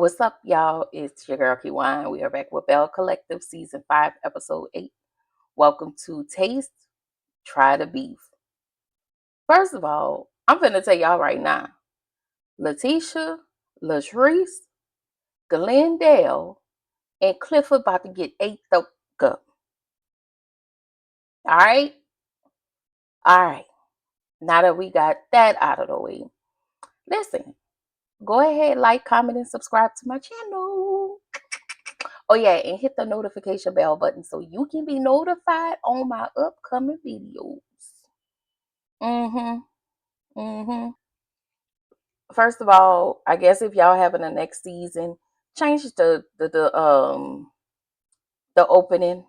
What's up, y'all? It's your girl Kiwan. We are back with Belle Collective Season 5, Episode 8. Welcome to Taste, Try the Beef. First of all, I'm finna tell y'all right now. Letitia, Latrice, Glendale, and Clifford about to get ate the up. Alright? Alright. Now that we got that out of the way. Listen, go ahead, like, comment, and subscribe to my channel. Oh yeah, and hit the notification bell button so you can be notified on my upcoming videos. Mm-hmm. Mm-hmm. First of all, I guess if y'all having a next season, change the opening.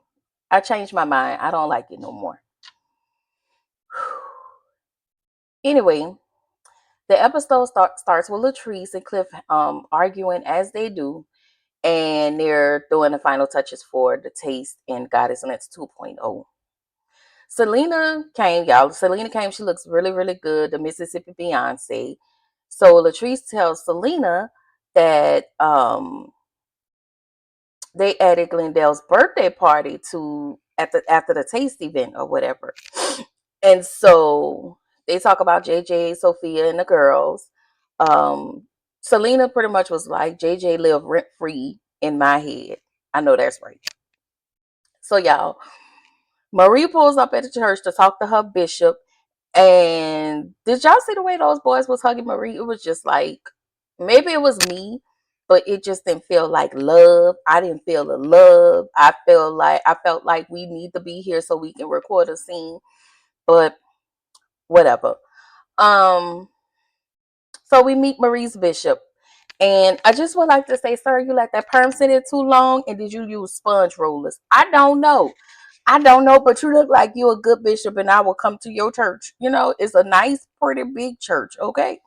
I changed my mind. I don't like it no more. Anyway, the episode starts with Latrice and Cliff arguing as they do, and they're doing the final touches for the Taste and Goddess Lens 2.0. Selena came, y'all. Selena came. She looks really, really good. The Mississippi Beyonce. So Latrice tells Selena that they added Glendale's birthday party to after the Taste event or whatever. And so they talk about JJ, Sophia, and the girls. Um, Selena pretty much was like, JJ lived rent free in my head. I know that's right. So y'all, Marie pulls up at the church to talk to her bishop. And did y'all see the way those boys was hugging Marie? It was just like, maybe it was me, but it just didn't feel like love. I didn't feel the love. I felt like we need to be here so we can record a scene. But whatever. Um, so we meet Marie's bishop. And I just would like to say, sir, you let that perm sit in too long, and did you use sponge rollers? I don't know. But you look like you a good bishop, and I will come to your church. You know, it's a nice, pretty big church, okay?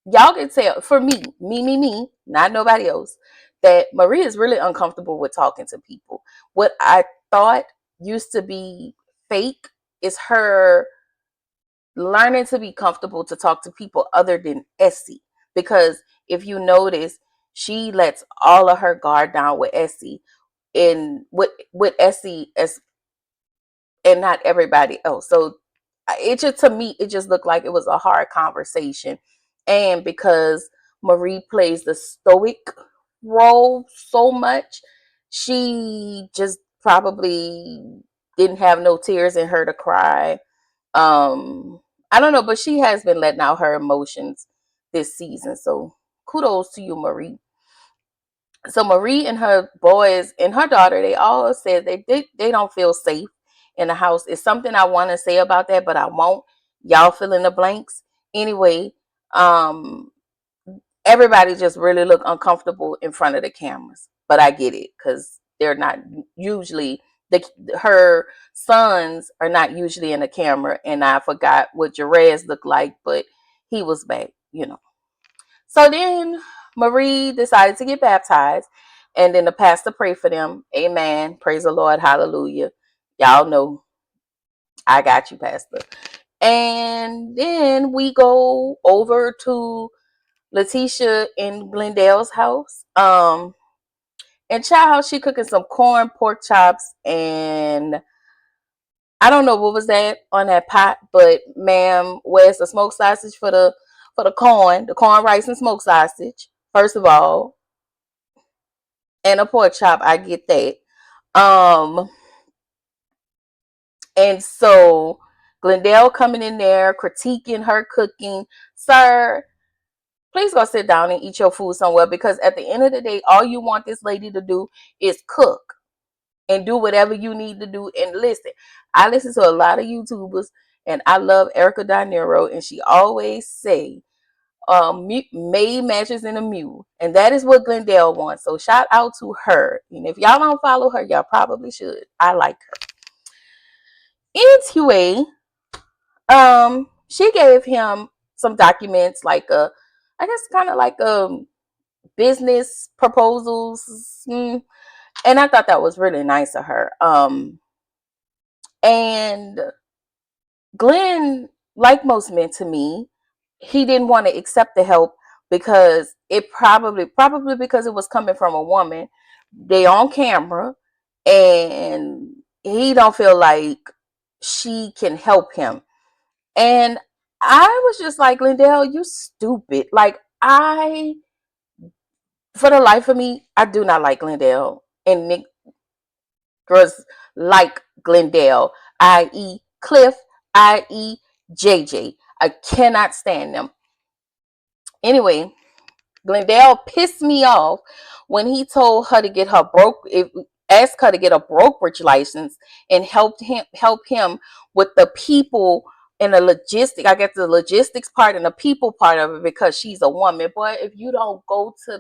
Y'all can tell, for me, not nobody else, that Marie is really uncomfortable with talking to people. What I thought used to be fake is her learning to be comfortable to talk to people other than Essie. Because if you notice, she lets all of her guard down with Essie, and with Essie as and not everybody else. So it just, to me, it just looked like it was a hard conversation. And because Marie plays the stoic role so much, she just probably didn't have no tears in her to cry. I don't know, but she has been letting out her emotions this season. So kudos to you, Marie. So Marie and her boys and her daughter, they all said they don't feel safe in the house. It's something I want to say about that, but I won't. Y'all fill in the blanks. Anyway, um, everybody just really look uncomfortable in front of the cameras. But I get it, because they're not usually her sons are not usually in the camera, and I forgot what Jerez looked like, but he was back. So then Marie decided to get baptized, and then the pastor prayed for them. Amen. Praise the Lord. Hallelujah. Y'all know I got you, Pastor. And then we go over to Letitia in Glendale's house. And child, she cooking some corn, pork chops, and I don't know what was that on that pot, but ma'am, where's the smoked sausage for the corn, rice, and smoked sausage? First of all, and a pork chop, I get that. Um, and so Glendale coming in there critiquing her cooking, sir. Please go sit down and eat your food somewhere, because at the end of the day, all you want this lady to do is cook and do whatever you need to do. And listen, I listen to a lot of YouTubers, and I love Erica Dinero, and she always say, made matches in a mule, and that is what Glendale wants. So shout out to her, and if y'all don't follow her, y'all probably should. I like her. Anyway, she gave him some documents, like I guess kind of like business proposals, and I thought that was really nice of her. And Glenn, like most men to me, he didn't want to accept the help, because it probably because it was coming from a woman. They on camera, and he don't feel like she can help him. And I was just like, Glendale, you stupid. Like, for the life of me, I do not like Glendale. And Nick girls like Glendale, i.e. Cliff, i.e. JJ. I cannot stand them. Anyway, Glendale pissed me off when he told her to get her asked her to get a brokerage license and help him with the people and I guess the logistics part and the people part of it because she's a woman. But if you don't go to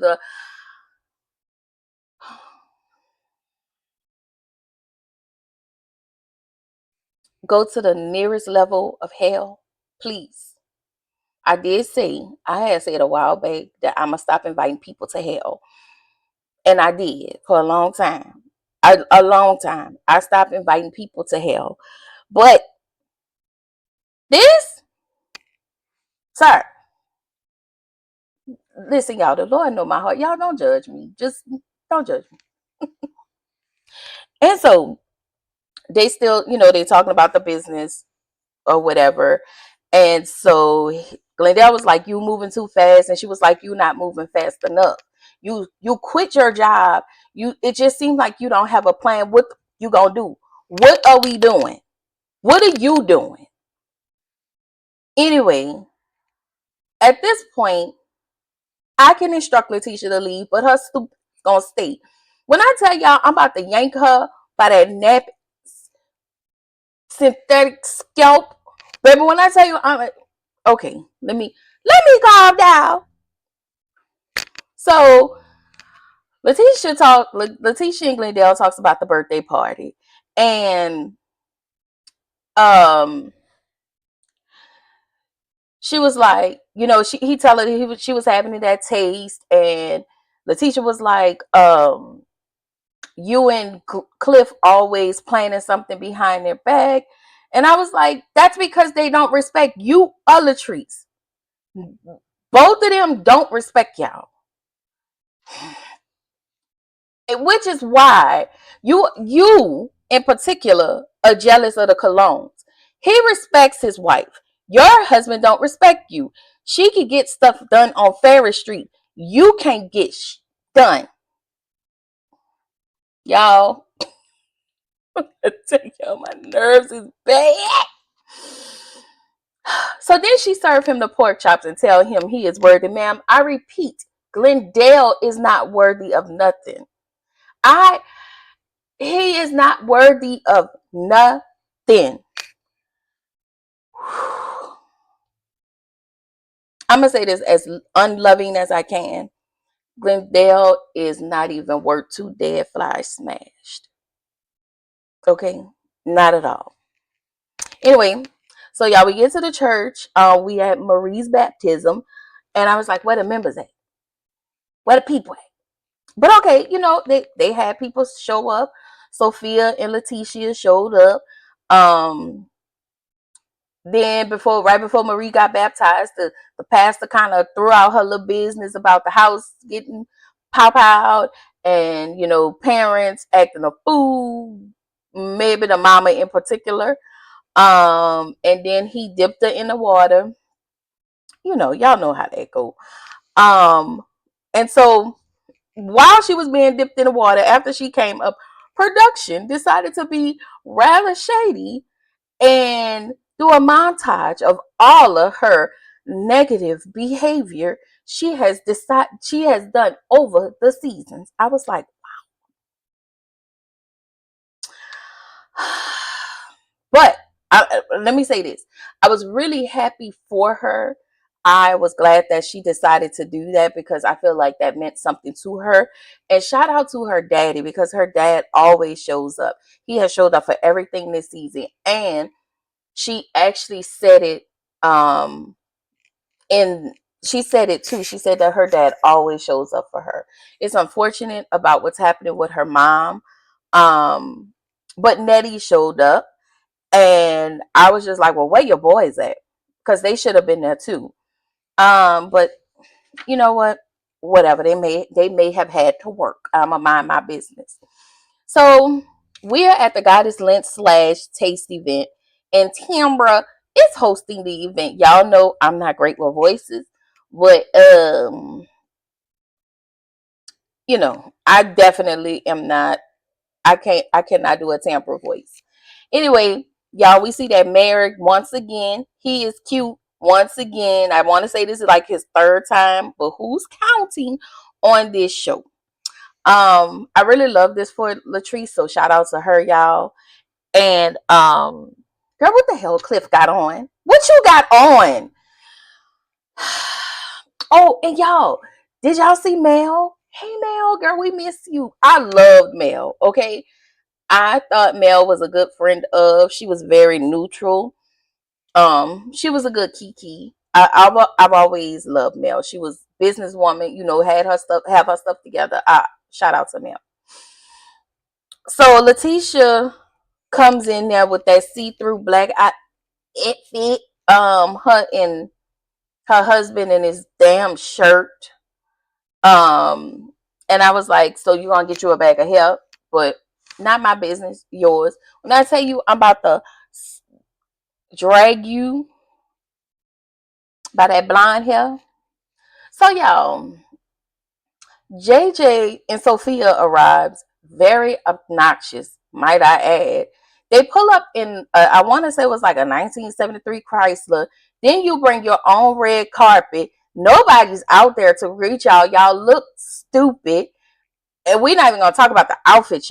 the nearest level of hell, please. I did say, I had said a while back that I'm going to stop inviting people to hell. And I did for a long time. A long time. I stopped inviting people to hell. But this, sir, listen, y'all, the Lord know my heart. Y'all don't judge me. Just don't judge me. And so they still, they talking about the business or whatever. And so Glendale was like, you moving too fast. And she was like, you not moving fast enough. You quit your job. It just seems like you don't have a plan. What you gonna do? What are we doing? What are you doing? Anyway, at this point, I can instruct Letitia to leave, but her stupid gonna stay. When I tell y'all I'm about to yank her by that nap synthetic scalp, baby, when I tell you I'm okay, let me calm down. So Letitia and Glendale talks about the birthday party. And um she was like, he tell her she was having that taste, and Letitia was like, you and Cliff always planning something behind their back. And I was like, that's because they don't respect you or Latrice. Both of them don't respect y'all. Which is why you in particular are jealous of the colognes. He respects his wife. Your husband don't respect you. She could get stuff done on Ferris Street. You can't get done. Y'all, I tell y'all, my nerves is bad. So then she served him the pork chops and tell him he is worthy. Ma'am, I repeat, Glendale is not worthy of nothing. He is not worthy of nothing. I'm going to say this as unloving as I can. Glendale is not even worth 2 dead flies smashed. Okay? Not at all. Anyway, so y'all, we get to the church. We had Marie's baptism. And I was like, where the members at? Where the people at? But okay, they had people show up. Sophia and Letitia showed up. Then right before Marie got baptized, the pastor kind of threw out her little business about the house getting pop out, and parents acting a fool, maybe the mama in particular. And then he dipped her in the water. Y'all know how that go. And so while she was being dipped in the water, after she came up, production decided to be rather shady and do a montage of all of her negative behavior she has done over the seasons. I was like, but let me say this. I was really happy for her. I was glad that she decided to do that because I feel like that meant something to her. And shout out to her daddy, because her dad always shows up. He has showed up for everything this season. And she actually said it, and she said it too. She said that her dad always shows up for her. It's unfortunate about what's happening with her mom. But Nettie showed up, and I was just like, well, where your boys at? Because they should have been there too. But you know what? Whatever. They may have had to work. I'ma mind my business. So we are at the Goddess Lent / Taste event, and Tambra is hosting the event. Y'all know I'm not great with voices, but I definitely am not. I cannot do a Tambra voice. Anyway, y'all, we see that Merrick once again. He is cute once again. I want to say this is like his third time, but who's counting on this show? I really love this for Latrice, so shout out to her, y'all. And girl, what the hell Cliff got on? What you got on? Oh, and y'all, did y'all see Mel? Hey Mel, girl, we miss you. I loved Mel, okay? I thought Mel was a good friend of. She was very neutral. She was a good Kiki. I've always loved Mel. She was businesswoman, had her stuff, have her stuff together. Shout out to Mel. So Letitia comes in there with that see-through black outfit. Her and her husband in his damn shirt. And I was like, so you gonna get you a bag of hair, but not my business, yours. When I tell you I'm about to drag you by that blonde hair. So y'all, JJ and Sophia arrives, very obnoxious, might I add. They pull up in, I want to say it was like a 1973 Chrysler. Then you bring your own red carpet. Nobody's out there to greet y'all. Y'all look stupid. And we're not even going to talk about the outfit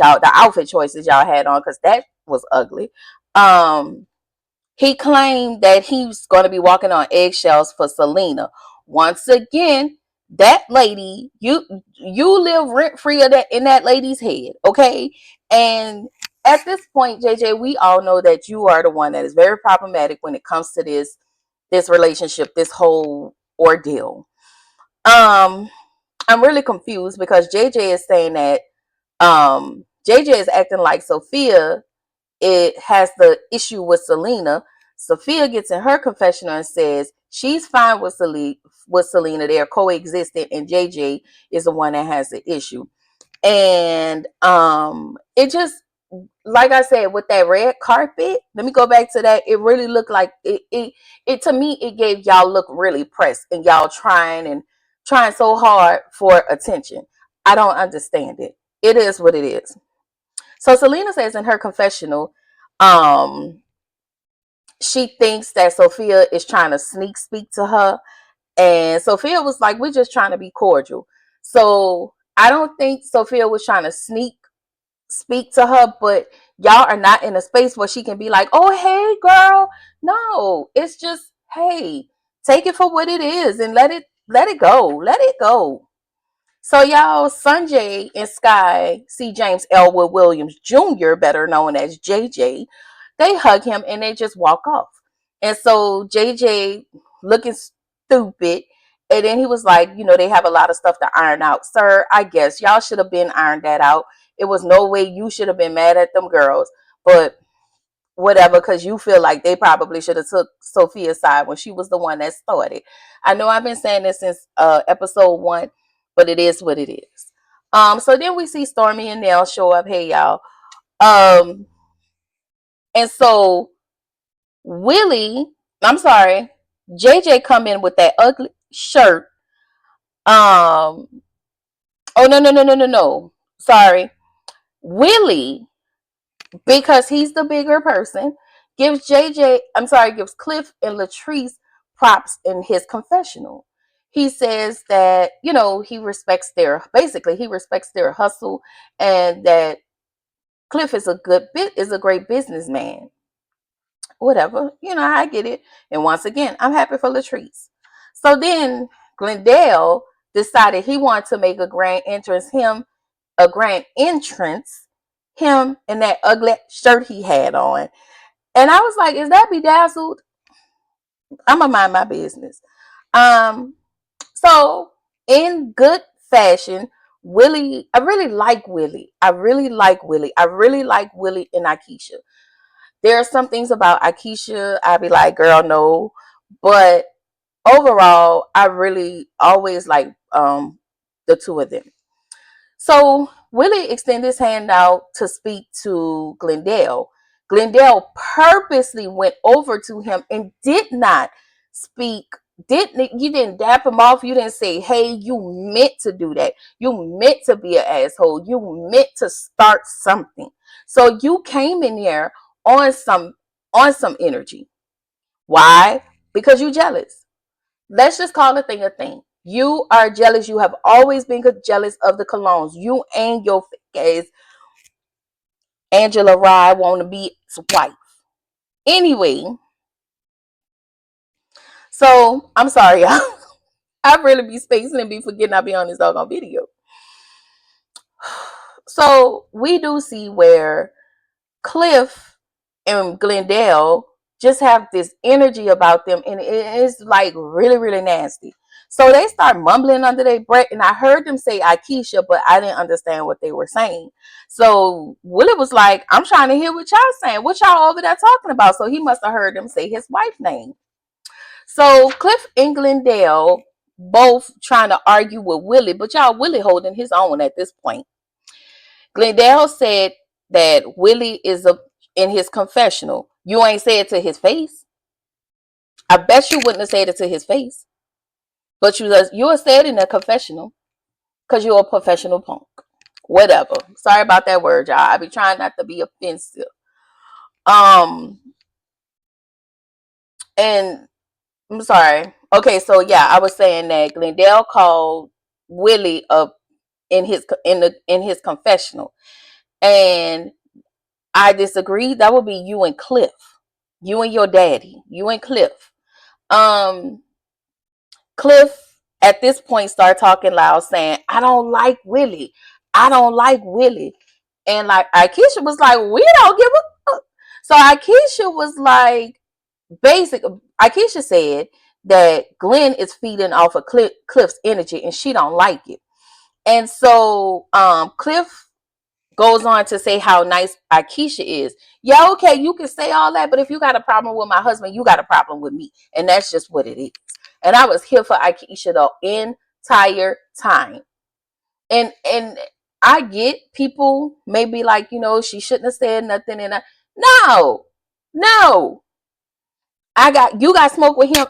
choices y'all had on, because that was ugly. He claimed that he's going to be walking on eggshells for Selena. Once again, that lady, you live rent free of that in that lady's head, okay? And at this point, JJ, we all know that you are the one that is very problematic when it comes to this relationship, this whole ordeal. I'm really confused because JJ is saying that JJ is acting like Sophia it has the issue with Selena. Sophia gets in her confessional and says she's fine with Selena. They're coexisting, and JJ is the one that has the issue. And it just, like I said, with that red carpet, let me go back to that. It really looked like it to me, it gave y'all look really pressed, and y'all trying so hard for attention. I don't understand it. It is what it is. So Selena says in her confessional, um, she thinks that Sophia is trying to sneak speak to her. And Sophia was like, we're just trying to be cordial. So I don't think Sophia was trying to sneak speak to her, but y'all are not in a space where she can be like, oh, hey, girl. No, it's just, hey, take it for what it is and let it go. Let it go. So y'all, Sanjay and Sky see James Elwood Williams Jr., better known as JJ. They hug him and they just walk off. And so JJ looking stupid. And then he was like, they have a lot of stuff to iron out. Sir, I guess y'all should have been ironed that out. It was no way you should have been mad at them girls. But whatever, because you feel like they probably should have took Sophia's side when she was the one that started. I know I've been saying this since episode 1, but it is what it is. So then we see Stormy and Nell show up. Hey y'all. And so Willie, I'm sorry, JJ come in with that ugly shirt. Oh no. Sorry. Willie, because he's the bigger person, gives Cliff and Latrice props in his confessional. He says that, he respects their hustle, and that Cliff is a great businessman. Whatever, I get it. And once again, I'm happy for Latrice. So then Glendale decided he wanted to make a grand entrance, him in that ugly shirt he had on. And I was like, is that bedazzled? I'm gonna mind my business. So in good fashion, Willie, I really like Willie. I really like Willie. I really like Willie and Akeisha. There are some things about Akeisha I'd be like, girl, no. But overall, I really always like the two of them. So Willie extended his hand out to speak to Glendale. Glendale purposely went over to him and did not speak. You didn't dap him off. You didn't say, hey, you meant to do that. You meant to be an asshole. You meant to start something. So you came in here on some energy. Why? Because you jealous. Let's just call a thing a thing. You are jealous. You have always been jealous of the colognes. You and your fake ass Angela Rye want to be wife. Anyway, so I'm sorry, y'all. I really be spacing and be forgetting I be on this doggone video. So we do see where Cliff and Glendale just have this energy about them, and it is like really, really nasty. So they start mumbling under their breath, and I heard them say Akeisha, but I didn't understand what they were saying. So Willie was like, I'm trying to hear what y'all saying. What y'all over there talking about? So he must have heard them say his wife's name. So Cliff and Glendale both trying to argue with Willie, but y'all, Willie holding his own at this point. Glendale said that Willie is in his confessional. You ain't said it to his face. I bet you wouldn't have said it to his face. But you were said in a confessional because you're a professional punk. Whatever. Sorry about that word, y'all. I be trying not to be offensive. And I'm sorry. Okay, so yeah, I was saying that Glendale called Willie up in his confessional. And I disagree. That would be you and Cliff. You and your daddy. You and Cliff. Um, Cliff at this point started talking loud, saying, I don't like Willie. I don't like Willie. And like Akeisha was like, we don't give a fuck. So Akeisha was like, Akeisha said that Glenn is feeding off of Cliff's energy and she don't like it. And so Cliff goes on to say how nice Akeisha is. Yeah, okay, you can say all that, but if you got a problem with my husband, you got a problem with me. And that's just what it is. And I was here for Akeisha the entire time. And I get people maybe like, she shouldn't have said nothing. And no. You got smoke with him.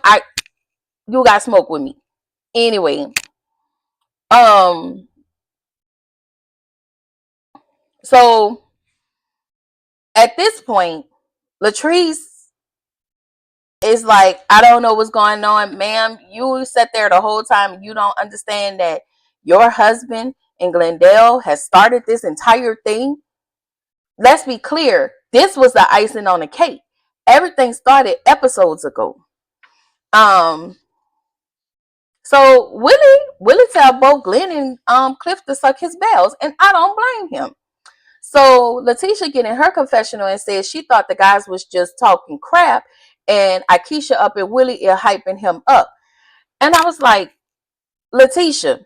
You got smoke with me. Anyway, um, so at this point, Latrice is like, I don't know what's going on, ma'am. You sat there the whole time. You don't understand that your husband and Glendale has started this entire thing. Let's be clear. This was the icing on the cake. Everything started episodes ago. Um, so Willie tell both Glenn and Cliff to suck his bells, and I don't blame him. So Letitia get in her confessional and says she thought the guys was just talking crap, and Akeisha up and Willie are hyping him up. And I was like, Letitia,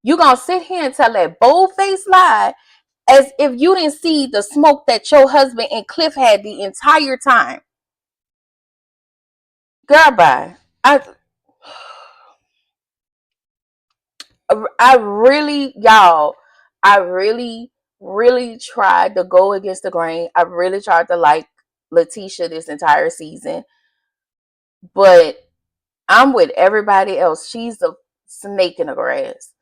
you gonna sit here and tell that bold-faced lie as if you didn't see the smoke that your husband and Cliff had the entire time. Girl, bye. I really, y'all, I really, really tried to go against the grain. I really tried to like Letitia this entire season. But I'm with everybody else. She's a snake in the grass.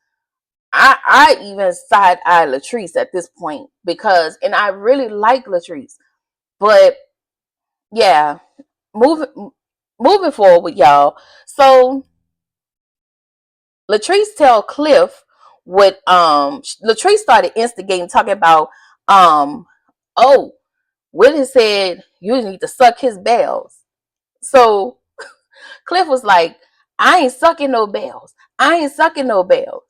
I even side eye Latrice at this point and I really like Latrice. But yeah, moving forward with y'all. So Latrice tell Cliff what Latrice started instigating, talking about oh, Willie said you need to suck his bells. So Cliff was like, I ain't sucking no bells. I ain't sucking no bells.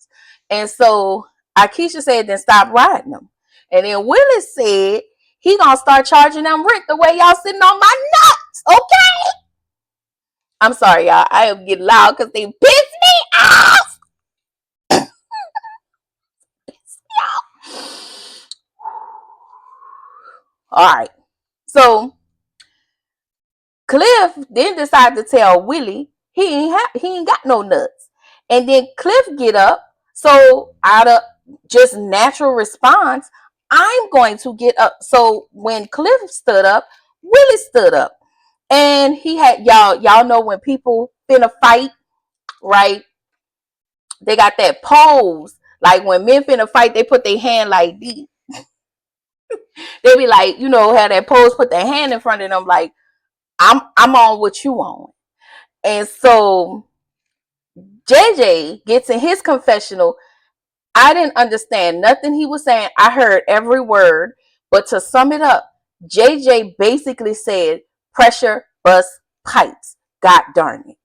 And so Akeisha said, then stop riding them. And then Willis said he gonna start charging them rent the way y'all sitting on my nuts. Okay. I'm sorry, y'all. I am getting loud because they piss me off. All right. So Cliff then decided to tell Willie he ain't got no nuts. And then Cliff get up. So out of just natural response, I'm going to get up. So when Cliff stood up, Willie stood up. And he had y'all know when people finna fight, right? They got that pose. Like when men finna fight, they put their hand like these. They be like, have that pose, put their hand in front of them, like, I'm on what you on. And so JJ gets in his confessional. I didn't understand nothing he was saying. I heard every word. But to sum it up, JJ basically said, pressure bust pipes. God darn it.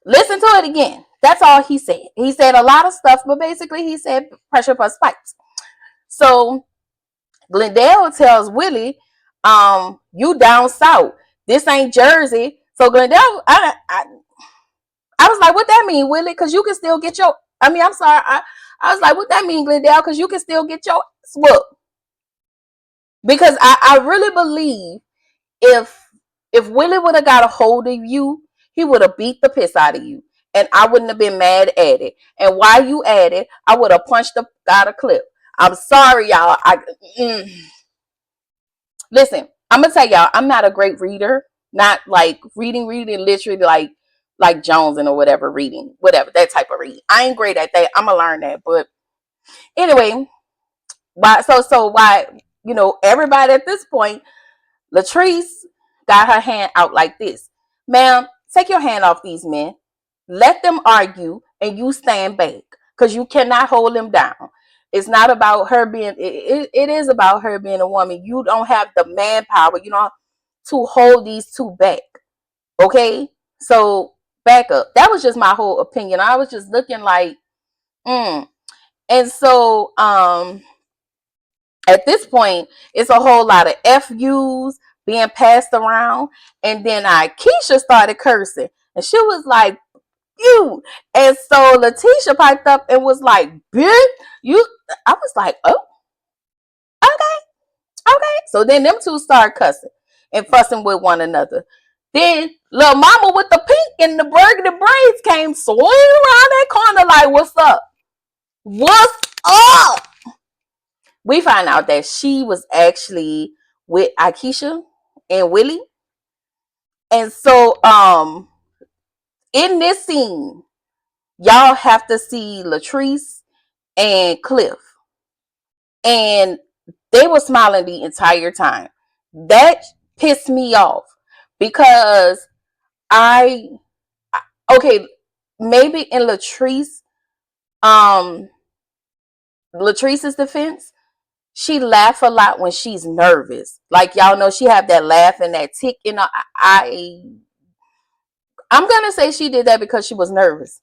Listen to it again. That's all he said. He said a lot of stuff, but basically he said pressure bust pipes. So Glendale tells Willie, you down south. This ain't Jersey. So Glendale, I was like, what that mean, Willie? Because you can still get your, I'm sorry. I was like, what that mean, Glendale? Because you can still get your whooped. Because I really believe if Willie would have got a hold of you, he would have beat the piss out of you. And I wouldn't have been mad at it. And while you at it, I would have punched the out a clip. I'm sorry, y'all. Listen, I'm gonna tell y'all, I'm not a great reader. Not like reading literally like Jones and or whatever reading, whatever, that type of reading. I ain't great at that. I'm gonna learn that. But anyway, why everybody at this point, Latrice got her hand out like this. Ma'am, take your hand off these men. Let them argue and you stand back. Because you cannot hold them down. It's not about her being, it is about her being a woman. You don't have the manpower, to hold these two back. Okay? So back up. That was just my whole opinion. I was just looking like, And so at this point, it's a whole lot of FUs being passed around. And then Keisha started cursing. And she was like, you. And so Letitia piped up and was like, bitch, you. I was like, oh, okay. So then them two started cussing and fussing with one another. Then little mama with the pink and the burgundy braids came swinging around that corner like, what's up? What's up? We find out that she was actually with Akeisha and Willie. And so in this scene, y'all have to see Latrice and Cliff. And they were smiling the entire time. That pissed me off because okay, maybe in Latrice's defense, she laugh a lot when she's nervous. Like y'all know, she have that laugh and that tick. I'm gonna say she did that because she was nervous.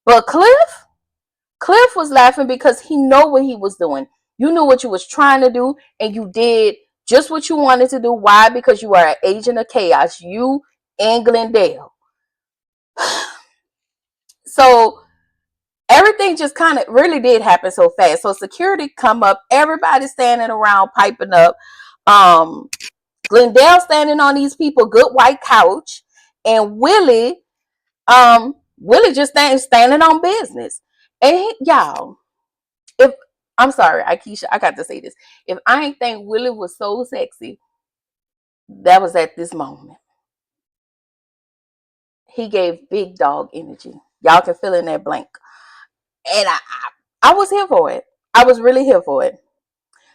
But Cliff was laughing because he know what he was doing. You knew what you was trying to do, and you did just what you wanted to do. Why? Because you are an agent of chaos. You and Glendale. So everything just kind of really did happen so fast. So security come up, everybody standing around piping up. Glendale standing on these people good white couch, and Willie just standing on business. And y'all, if I'm sorry, Akeisha, I got to say this. If I ain't think Willie was so sexy, that was at this moment. He gave big dog energy. Y'all can fill in that blank. And I was here for it. I was really here for it.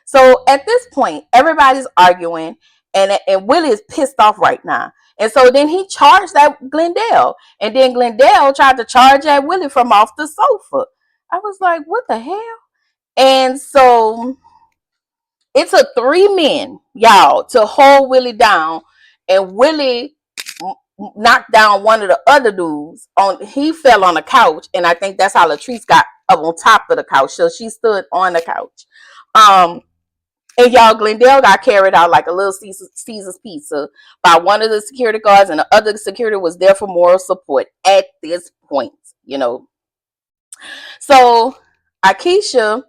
So at this point, everybody's arguing, and Willie is pissed off right now. And so then he charged at Glendale. And then Glendale tried to charge at Willie from off the sofa. I was like, what the hell? And so it took 3 men, y'all, to hold Willie down. And Willie knocked down one of the other dudes. He fell on the couch. And I think that's how Latrice got up on top of the couch. So she stood on the couch. And y'all, Glendale got carried out like a little Caesar's pizza by one of the security guards, and the other security was there for moral support at this point, So Akeisha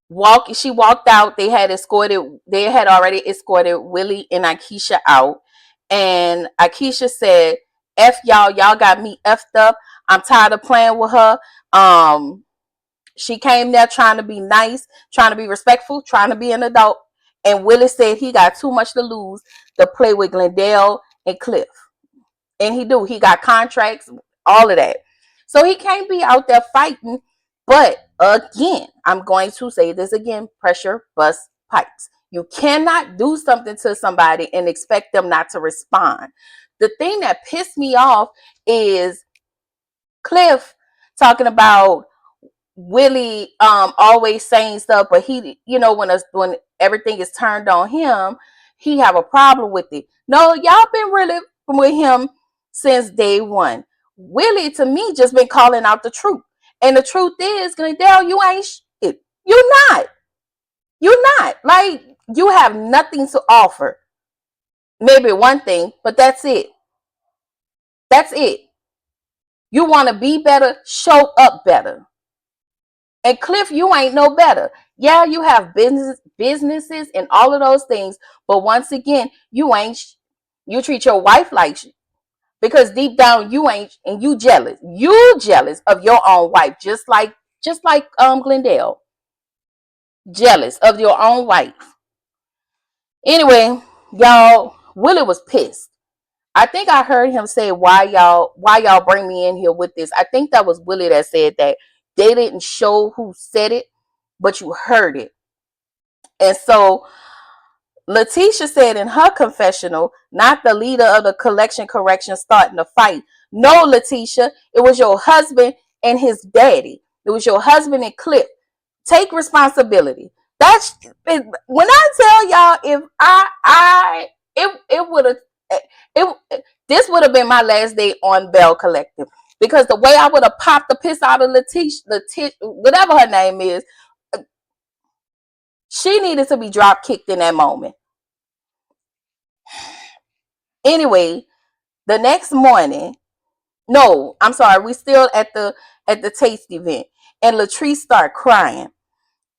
walked out. They had already escorted Willie and Akeisha out. And Akeisha said, F y'all got me effed up. I'm tired of playing with her. She came there trying to be nice, trying to be respectful, trying to be an adult. And Willie said he got too much to lose to play with Glendale and Cliff. And he do. He got contracts, all of that. So he can't be out there fighting. But again, I'm going to say this again, pressure bust pipes. You cannot do something to somebody and expect them not to respond. The thing that pissed me off is Cliff talking about Willie always saying stuff, but he, when everything is turned on him, he have a problem with it. No, y'all been really with him since day one. Willie, to me, just been calling out the truth. And the truth is, Glendale, you ain't shit. You're not. You're not. Like, you have nothing to offer. Maybe one thing, but that's it. That's it. You want to be better, show up better. And Cliff, you ain't no better. Yeah, you have businesses and all of those things, but once again, you ain't. You treat your wife like because deep down you ain't, and you jealous. You jealous of your own wife, just like Glendale, jealous of your own wife. Anyway, y'all, Willie was pissed. I think I heard him say, why y'all bring me in here with this?" I think that was Willie that said that. They didn't show who said it, but you heard it. And so Letitia said in her confessional, not the leader of the collection correction starting the fight. No, Letitia, it was your husband and his daddy. It was your husband and Cliff. Take responsibility. That's when I tell y'all, if it would have it this would have been my last day on Belle Collective, because the way I would have popped the piss out of Letitia, whatever her name is, she needed to be drop kicked in that moment. Anyway, the next morning, no, I'm sorry, we still at the taste event, and Latrice started crying,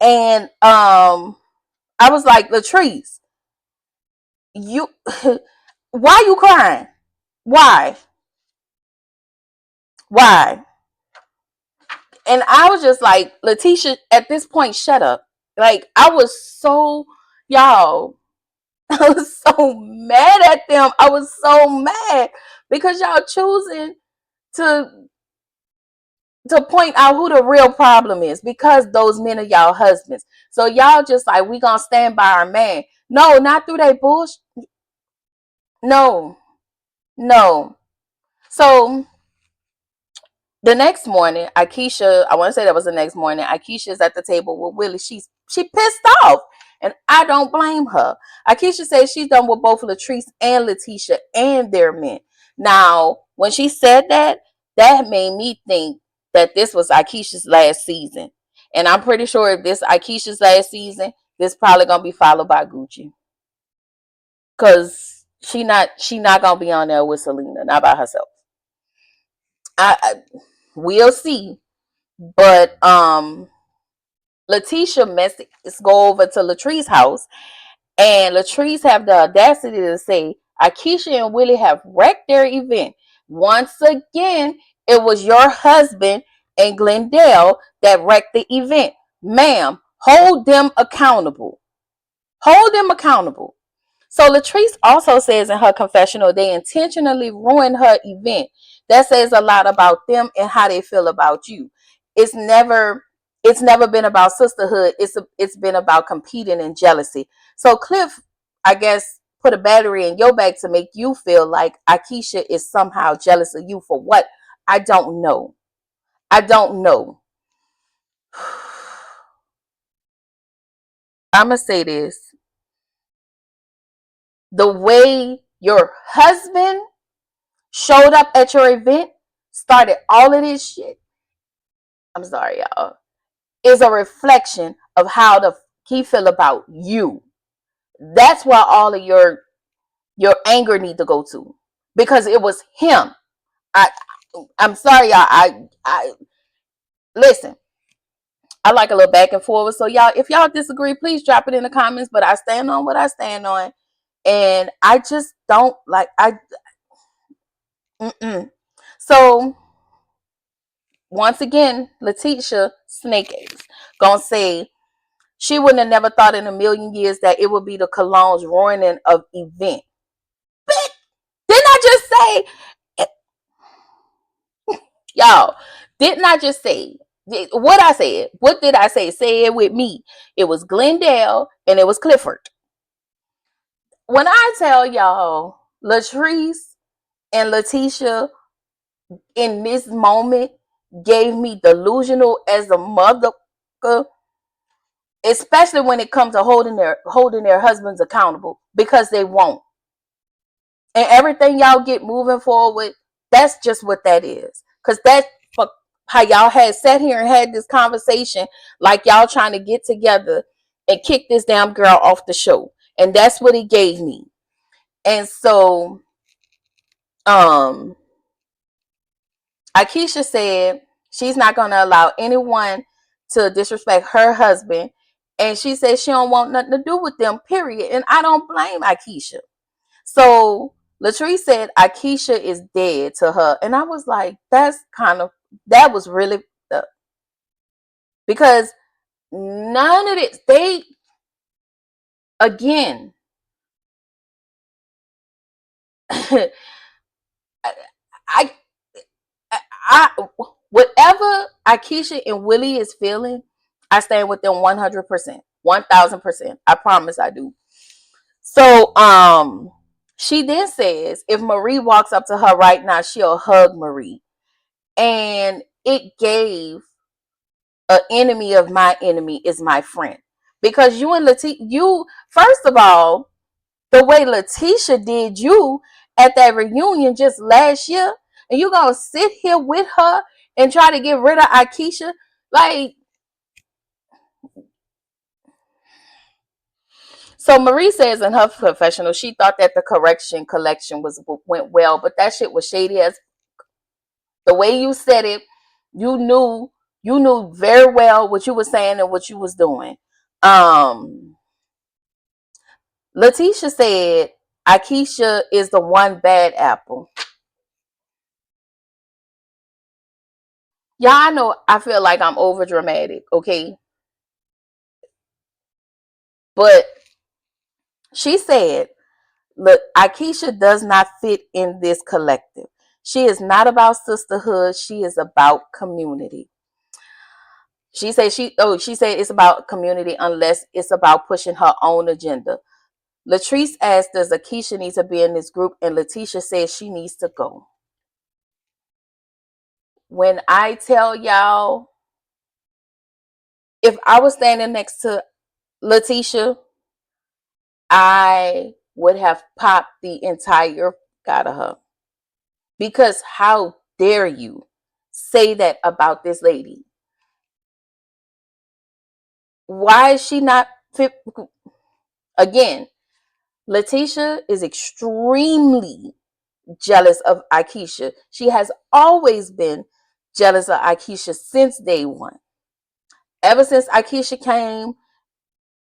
and I was like, Latrice, you, why you crying? Why? Why? And I was just like, Letitia, at this point, shut up. Like, I was so, y'all, I was so mad at them. I was so mad because y'all choosing to point out who the real problem is, because those men are y'all husbands. So y'all just like, we gonna stand by our man. No, not through that bullshit. No, no. So the next morning, Akeisha, I want to say that was the next morning, Akeisha's at the table with Willie. She pissed off, and I don't blame her. Akeisha says she's done with both Latrice and Letitia and their men. Now, when she said that, that made me think that this was Akeisha's last season. And I'm pretty sure if this Akeisha's last season, this probably gonna be followed by Gucci. Cause she not gonna be on there with Selena, not by herself. I we'll see. But Letitia message go over to Latrice's house, and Latrice have the audacity to say Akeisha and Willie have wrecked their event. Once again, it was your husband and Glendale that wrecked the event. Ma'am, hold them accountable. Hold them accountable. So Latrice also says in her confessional they intentionally ruined her event. That says a lot about them and how they feel about you. It's never been about sisterhood. It's been about competing and jealousy. So Cliff, I guess, put a battery in your back to make you feel like Akeisha is somehow jealous of you for what? I don't know. I don't know. I'm gonna say this. The way your husband showed up at your event, started all of this shit, I'm sorry, y'all, is a reflection of how he feel about you. That's why all of your anger need to go to, because it was him. I I'm sorry, y'all. I listen. I like a little back and forward. So y'all, if y'all disagree, please drop it in the comments. But I stand on what I stand on, and I just don't like. Mm-mm. So once again, Letitia Snake Eggs gonna say she wouldn't have never thought in a million years that it would be the cologne's ruining of event. But didn't I just say, y'all? Didn't I just say what I said? What did I say? Say it with me. It was Glendale and it was Clifford. When I tell y'all, Latrice and Letitia in this moment gave me delusional as a mother, especially when it comes to holding their husbands accountable, because they won't. And everything y'all get moving forward, that's just what that is. Because that's how y'all had sat here and had this conversation like y'all trying to get together and kick this damn girl off the show. And that's what he gave me. And so um Akeisha said she's not going to allow anyone to disrespect her husband. And she said she don't want nothing to do with them, period. And I don't blame Akeisha. So Latrice said Akeisha is dead to her. And I was like, that was really, because none of this, again, I, I, I, whatever Akeisha and Willie is feeling, I stand with them 100%, 1000%. I promise I do. So, she then says if Marie walks up to her right now, she'll hug Marie. And it gave an enemy of my enemy is my friend. Because you and you, first of all, the way Letitia did you at that reunion just last year, and you gonna sit here with her and try to get rid of Akeisha, like. So Marie says in her confessional, she thought that the correction collection went well, but that shit was shady as the way you said it. You knew very well what you were saying and what you was doing. Letitia said Akeisha is the one bad apple. Y'all, I know I feel like I'm over dramatic, okay? But she said, look, Akeisha does not fit in this collective. She is not about sisterhood. She is about community. She said it's about community unless it's about pushing her own agenda. Latrice asked, does Akeisha need to be in this group? And Letitia says she needs to go. When I tell y'all, if I was standing next to Letitia, I would have popped the entire out of her. Because how dare you say that about this lady? Why is she not fit? Again, Letitia is extremely jealous of Akeisha. She has always been jealous of Akeisha since day one. Ever since Akeisha came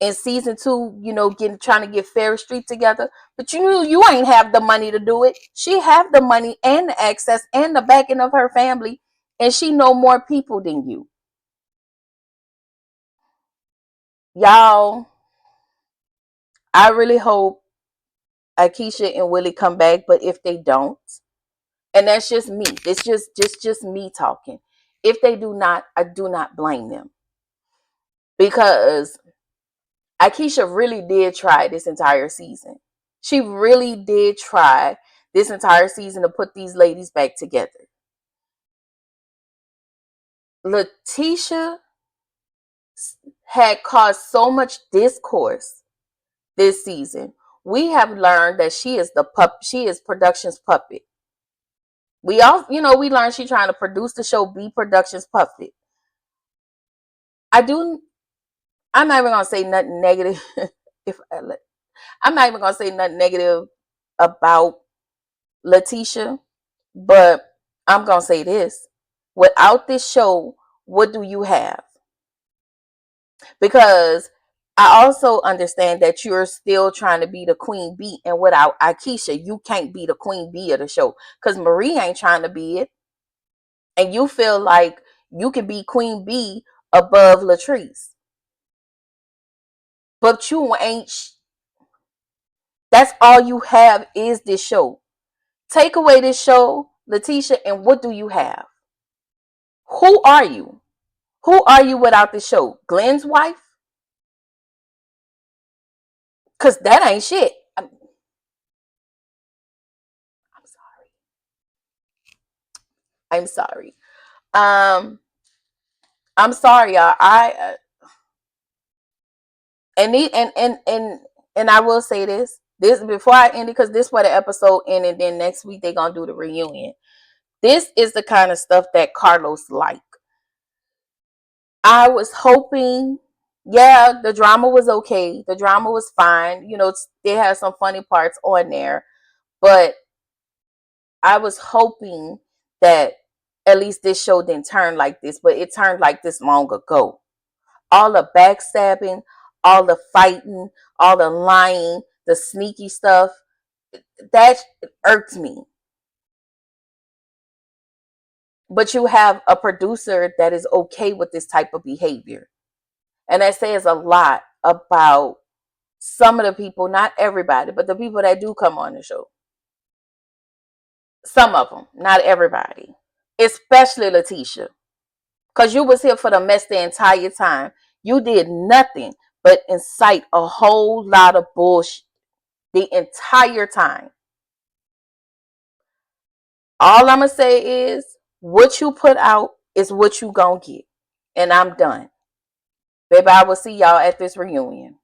in season 2, trying to get Ferry Street together. But you knew you ain't have the money to do it. She have the money and the access and the backing of her family, and she know more people than you. Y'all, I really hope Akeisha and Willie come back, but if they don't, and that's just me, it's just me talking. If they do not, I do not blame them, because Akeisha really did try this entire season. She really did try this entire season to put these ladies back together. Letitia had caused so much discourse this season. We have learned that she is she is production's puppet. We learned she trying to produce the show, be production's puppet. I do. I'm not even gonna say nothing negative. if I'm not even gonna say nothing negative about Letitia, but I'm gonna say this: without this show, what do you have? Because I also understand that you're still trying to be the queen bee, and without Akeisha, you can't be the queen bee of the show because Marie ain't trying to be it, and you feel like you can be queen bee above Latrice, but you ain't. That's all you have is this show. Take away this show, Letitia, and what do you have? Who are you? Who are you without this show? Glenn's wife? Because that ain't shit. I'm sorry. I'm sorry. Um, I'm sorry, y'all. And I will say this before I end it, because this where the episode ended. And then next week they gonna do the reunion. This is the kind of stuff that Carlos like. I was hoping, yeah, the drama was okay. The drama was fine. They had some funny parts on there, but I was hoping that at least this show didn't turn like this, but it turned like this long ago. All the backstabbing, all the fighting, all the lying, the sneaky stuff, that irked me. But you have a producer that is okay with this type of behavior. And that says a lot about some of the people, not everybody, but the people that do come on the show. Some of them, not everybody. Especially Letitia. Because you was here for the mess the entire time. You did nothing but incite a whole lot of bullshit the entire time. All I'm going to say is what you put out is what you going to get. And I'm done. Baby, I will see y'all at this reunion.